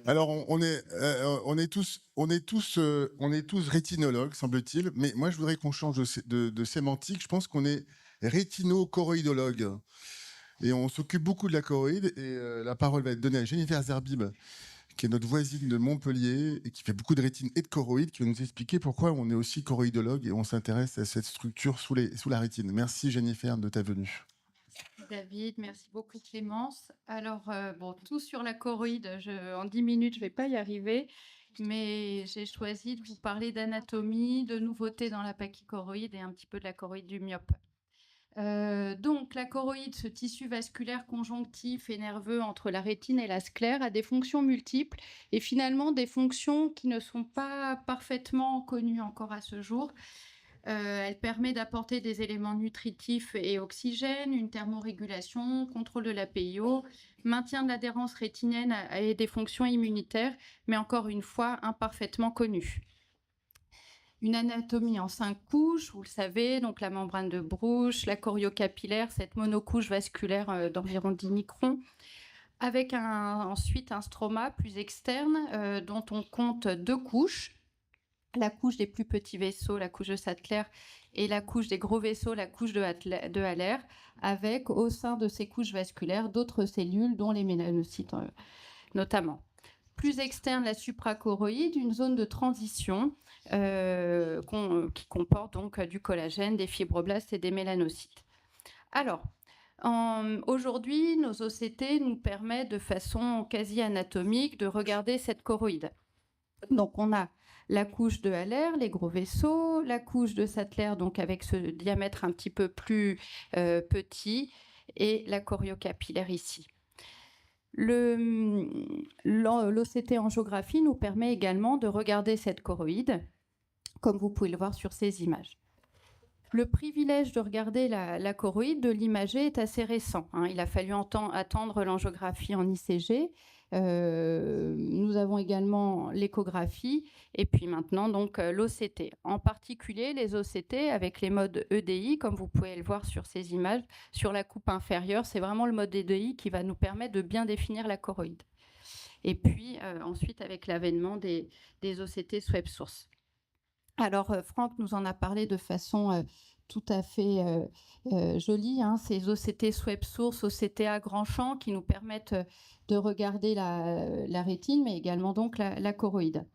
Alors, on est tous rétinologues, semble-t-il, mais moi, je voudrais qu'on change de sémantique. Je pense qu'on est rétino-choroïdologue. Et on s'occupe beaucoup de la choroïde. Et la parole va être donnée à Jennifer Zerbib, qui est notre voisine de Montpellier et qui fait beaucoup de rétine et de choroïde, qui va nous expliquer pourquoi on est aussi choroïdologue et on s'intéresse à cette structure sous la rétine. Merci Jennifer de ta venue. David, merci beaucoup Clémence. Alors, bon, tout sur la choroïde, en 10 minutes, je ne vais pas y arriver, mais j'ai choisi de vous parler d'anatomie, de nouveautés dans la pachychoroïde et un petit peu de la choroïde du myope. Donc, la choroïde, ce tissu vasculaire conjonctif et nerveux entre la rétine et la sclère, a des fonctions multiples et finalement des fonctions qui ne sont pas parfaitement connues encore à ce jour. Elle permet d'apporter des éléments nutritifs et oxygène, une thermorégulation, contrôle de la PIO, maintien de l'adhérence rétinienne et des fonctions immunitaires, mais encore une fois, imparfaitement connues. Une anatomie en 5 couches, vous le savez, donc la membrane de Bruch, la choriocapillaire, cette monocouche vasculaire d'environ 10 microns, avec ensuite un stroma plus externe dont on compte 2 couches, la couche des plus petits vaisseaux, la couche de Sattler, et la couche des gros vaisseaux, la couche de Haller, avec au sein de ces couches vasculaires d'autres cellules, dont les mélanocytes notamment. Plus externe, la suprachoroïde, une zone de transition qui comporte donc du collagène, des fibroblastes et des mélanocytes. Alors, aujourd'hui, nos OCT nous permettent de façon quasi anatomique de regarder cette choroïde. Donc, on a la couche de Haller, les gros vaisseaux, la couche de Sattler, donc avec ce diamètre un petit peu plus petit, et la choriocapillaire ici. L'OCT angiographie nous permet également de regarder cette choroïde, comme vous pouvez le voir sur ces images. Le privilège de regarder la choroïde, de l'imager, est assez récent. Il a fallu attendre l'angiographie en ICG. Nous avons également l'échographie et puis maintenant donc l'OCT. En particulier les OCT avec les modes EDI, comme vous pouvez le voir sur ces images, sur la coupe inférieure, c'est vraiment le mode EDI qui va nous permettre de bien définir la choroïde. Et puis ensuite avec l'avènement des OCT Swab Source. Alors, Franck nous en a parlé de façon tout à fait jolie, ces OCT Swab Source, OCTA grand champ qui nous permettent de regarder la rétine, mais également donc la choroïde.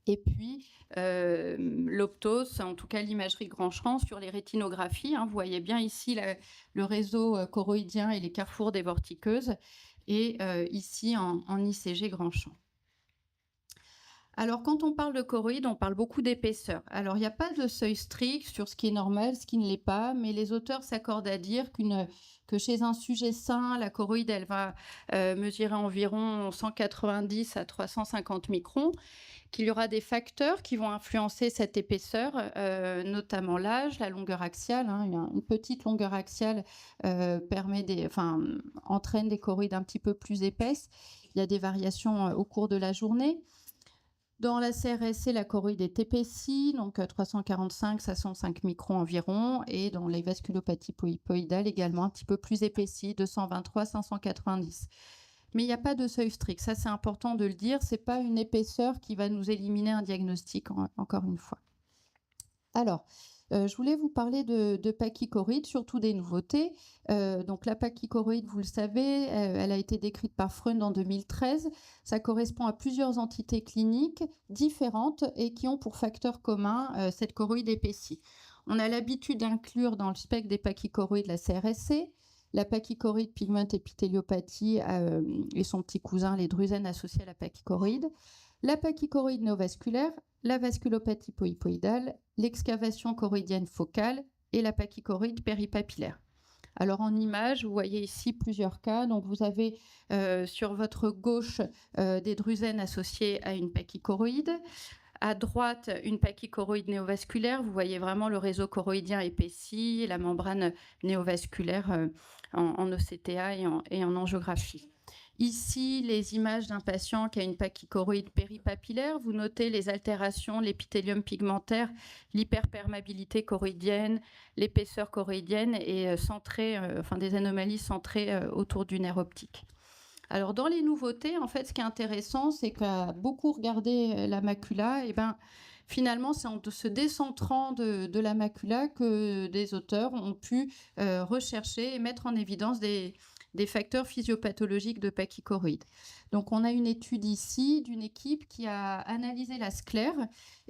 Et puis, l'optose, en tout cas l'imagerie grand champ sur les rétinographies. Vous voyez bien ici le réseau choroïdien et les carrefours des vortiqueuses, et ici en ICG grand champ. Alors, quand on parle de choroïde, on parle beaucoup d'épaisseur. Alors, il n'y a pas de seuil strict sur ce qui est normal, ce qui ne l'est pas, mais les auteurs s'accordent à dire que chez un sujet sain, la choroïde, elle va mesurer environ 190 à 350 microns, qu'il y aura des facteurs qui vont influencer cette épaisseur, notamment l'âge, la longueur axiale. Une petite longueur axiale entraîne des choroïdes un petit peu plus épaisses. Il y a des variations au cours de la journée. Dans la CRSC, la choroïde est épaissie, donc 345 à 105 microns environ, et dans les vasculopathies polypoïdales également un petit peu plus épaissie, 223 590. Mais il n'y a pas de seuil strict, ça c'est important de le dire, c'est pas une épaisseur qui va nous éliminer un diagnostic, encore une fois. Alors, je voulais vous parler de pachychoroïde, surtout des nouveautés. Donc la pachychoroïde, vous le savez, elle a été décrite par Freund en 2013. Ça correspond à plusieurs entités cliniques différentes et qui ont pour facteur commun cette choroïde épaissie. On a l'habitude d'inclure dans le spectre des pachychoroïdes la CRSC, la pachychoroïde pigment épithéliopathie et son petit cousin, les drusènes associés à la pachychoroïde, la pachychoroïde néovasculaire, la vasculopathie polypoïdale, l'excavation choroïdienne focale et la pachychoroïde péripapillaire. Alors en image, vous voyez ici plusieurs cas. Donc vous avez sur votre gauche des drusènes associés à une pachychoroïde. À droite, une pachychoroïde néovasculaire. Vous voyez vraiment le réseau choroïdien épaissi, la membrane néovasculaire en OCTA et en angiographie. Ici, les images d'un patient qui a une pachychoroïde péripapillaire. Vous notez les altérations, l'épithélium pigmentaire, l'hyperperméabilité choroïdienne, l'épaisseur choroïdienne et des anomalies centrées autour du nerf optique. Alors dans les nouveautés, en fait, ce qui est intéressant, c'est qu'à beaucoup regarder la macula, et ben, finalement, c'est en se décentrant de la macula que des auteurs ont pu rechercher et mettre en évidence des facteurs physiopathologiques de pachychoroïdes. Donc on a une étude ici d'une équipe qui a analysé la sclère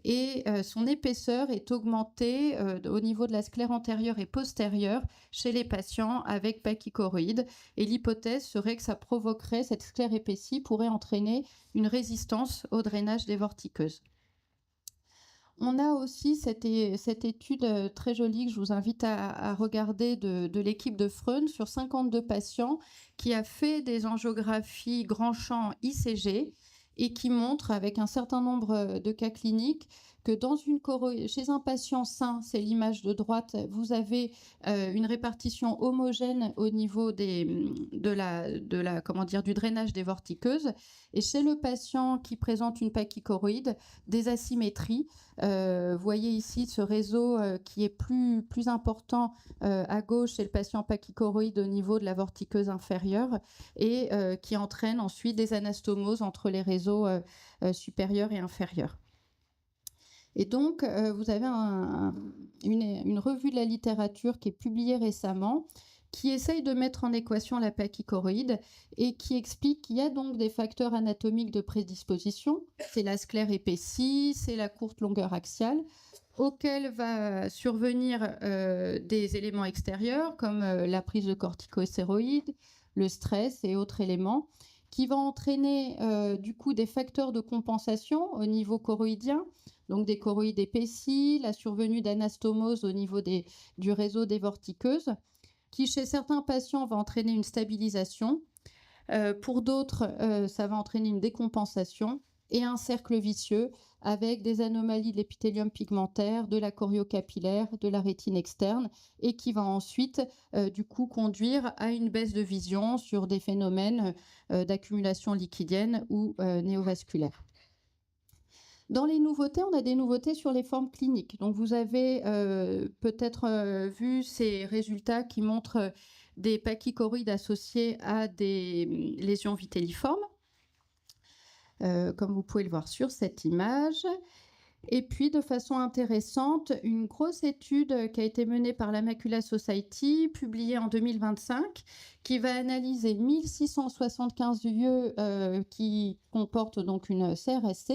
et son épaisseur est augmentée au niveau de la sclère antérieure et postérieure chez les patients avec pachychoroïdes. Et l'hypothèse serait que ça provoquerait, cette sclère épaissie pourrait entraîner une résistance au drainage des vortiqueuses. On a aussi cette étude très jolie que je vous invite à regarder de l'équipe de Freund sur 52 patients qui a fait des angiographies grand champ ICG et qui montre avec un certain nombre de cas cliniques que chez un patient sain, c'est l'image de droite, vous avez une répartition homogène au niveau du drainage des vortiqueuses. Et chez le patient qui présente une pachychoroïde, des asymétries. Vous voyez ici ce réseau qui est plus important à gauche chez le patient pachychoroïde au niveau de la vortiqueuse inférieure et qui entraîne ensuite des anastomoses entre les réseaux supérieurs et inférieurs. Et donc, vous avez une revue de la littérature qui est publiée récemment qui essaye de mettre en équation la pachychoroïde et qui explique qu'il y a donc des facteurs anatomiques de prédisposition. C'est la sclère épaissie, c'est la courte longueur axiale, auxquels va survenir des éléments extérieurs comme la prise de corticostéroïdes, le stress et autres éléments qui vont entraîner du coup des facteurs de compensation au niveau choroïdien, donc des choroïdes épaissis, la survenue d'anastomose au niveau du réseau des vortiqueuses, qui chez certains patients va entraîner une stabilisation. Pour d'autres, ça va entraîner une décompensation et un cercle vicieux avec des anomalies de l'épithélium pigmentaire, de la choriocapillaire, de la rétine externe et qui va ensuite du coup conduire à une baisse de vision sur des phénomènes d'accumulation liquidienne ou néovasculaire. Dans les nouveautés, on a des nouveautés sur les formes cliniques. Donc, vous avez peut-être vu ces résultats qui montrent des pachychoroïdes associés à des lésions vitelliformes, comme vous pouvez le voir sur cette image. Et puis, de façon intéressante, une grosse étude qui a été menée par la Macula Society, publiée en 2025, qui va analyser 1675 lieux qui comportent donc une CRSC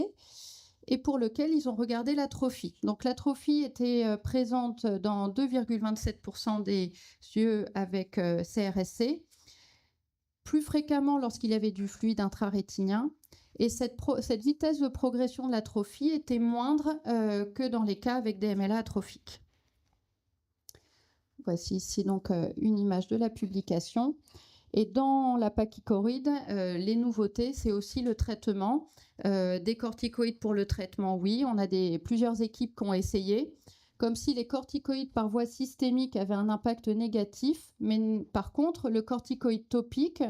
et pour lequel ils ont regardé l'atrophie. Donc l'atrophie était présente dans 2,27% des yeux avec CRSC, plus fréquemment lorsqu'il y avait du fluide intrarétinien, et cette vitesse de progression de l'atrophie était moindre que dans les cas avec des MLA atrophiques. Voici ici donc une image de la publication. Et dans la pachychoroïde, les nouveautés, c'est aussi le traitement. Des corticoïdes pour le traitement, oui. On a plusieurs équipes qui ont essayé, comme si les corticoïdes par voie systémique avaient un impact négatif, mais par contre, le corticoïde topique,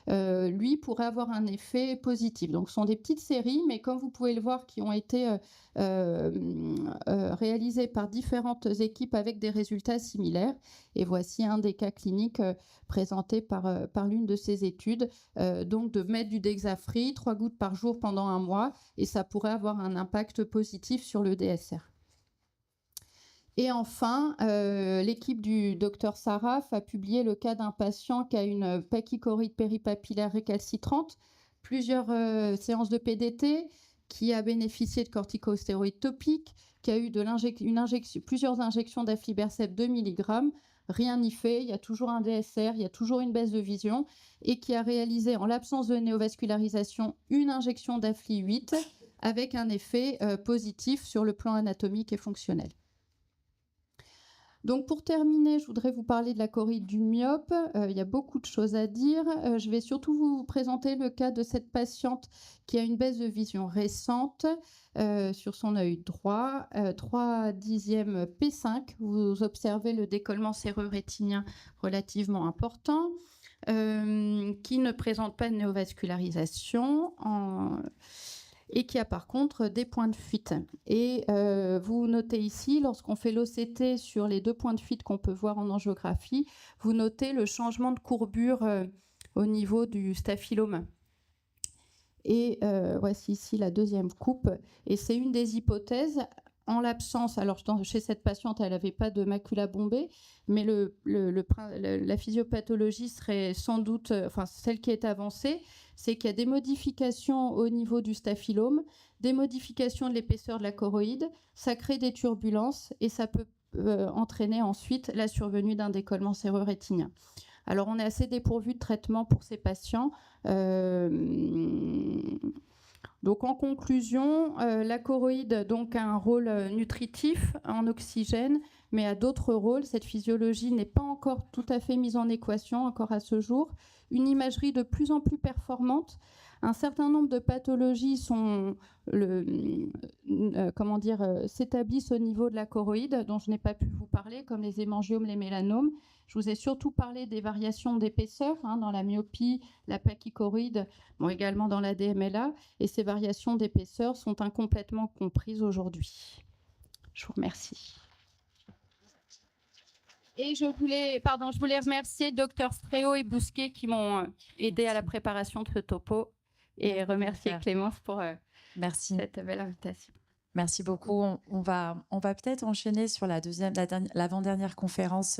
lui, pourrait avoir un effet positif. Donc, ce sont des petites séries, mais comme vous pouvez le voir, qui ont été réalisées par différentes équipes avec des résultats similaires. Et voici un des cas cliniques présentés par l'une de ces études. Donc, de mettre du Dexafri, 3 gouttes par jour pendant 1 mois, et ça pourrait avoir un impact positif sur le DSR. Et enfin, l'équipe du docteur Saraf a publié le cas d'un patient qui a une pachychoroïde péripapillaire récalcitrante, plusieurs séances de PDT, qui a bénéficié de corticostéroïdes topiques, qui a eu plusieurs injections d'aflibercept 2 mg, rien n'y fait, il y a toujours un DSR, il y a toujours une baisse de vision, et qui a réalisé, en l'absence de néovascularisation, une injection d'afli 8 avec un effet positif sur le plan anatomique et fonctionnel. Donc pour terminer, je voudrais vous parler de la choroïde du myope. Il y a beaucoup de choses à dire. Je vais surtout vous présenter le cas de cette patiente qui a une baisse de vision récente sur son œil droit, 3/10 P5. Vous observez le décollement séreux-rétinien relativement important, qui ne présente pas de néovascularisation et qui a par contre des points de fuite. Et vous notez ici, lorsqu'on fait l'OCT sur les 2 points de fuite qu'on peut voir en angiographie, vous notez le changement de courbure au niveau du staphylome. Et voici ici la deuxième coupe. Et c'est une des hypothèses. En l'absence, alors chez cette patiente, elle n'avait pas de macula bombée, mais la physiopathologie serait sans doute, celle qui est avancée, c'est qu'il y a des modifications au niveau du staphylome, des modifications de l'épaisseur de la choroïde, ça crée des turbulences et ça peut entraîner ensuite la survenue d'un décollement séreux-rétinien. Alors, on est assez dépourvu de traitement pour ces patients. Donc, en conclusion, la choroïde donc, a un rôle nutritif en oxygène, mais a d'autres rôles. Cette physiologie n'est pas encore tout à fait mise en équation, encore à ce jour. Une imagerie de plus en plus performante. Un certain nombre de pathologies s'établissent au niveau de la choroïde, dont je n'ai pas pu vous parler, comme les hémangiomes, les mélanomes. Je vous ai surtout parlé des variations d'épaisseur dans la myopie, la pachychoroïde, également dans la DMLA. Et ces variations d'épaisseur sont incomplètement comprises aujourd'hui. Je vous remercie. Et je voulais remercier Dr Stréo et Bousquet qui m'ont aidé à la préparation de ce topo et remercier Clémence pour cette belle invitation. Merci beaucoup. On va peut-être enchaîner sur l'avant-dernière conférence